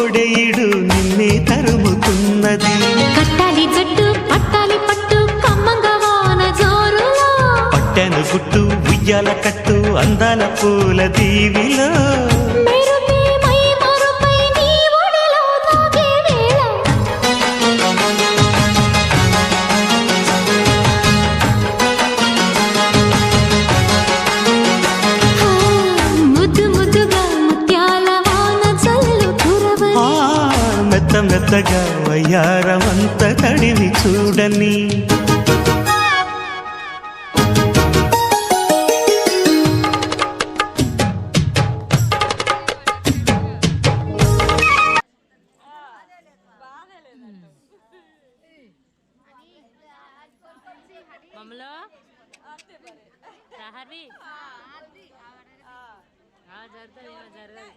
కోడెయిడు నిన్నే తరుముతున్నది. కట్టాలి జట్టు పట్టాలి పట్టు కమ్మంగా వాన జోరులో, పట్టెను గుట్టు ఉయ్యాల కట్టు అందాల పూల దీవిలో. మెరుపే మై మరుపై నీ ఒడిలో తాగే వేళ, ముద్దు ముద్దుగా ముత్యాల వాన చల్లు కురవని, మెత్త మెత్తగా వయ్యారమంత తడివి చూడని. మమ్మలో సహర్వి జరుగుతుంది జరగదు.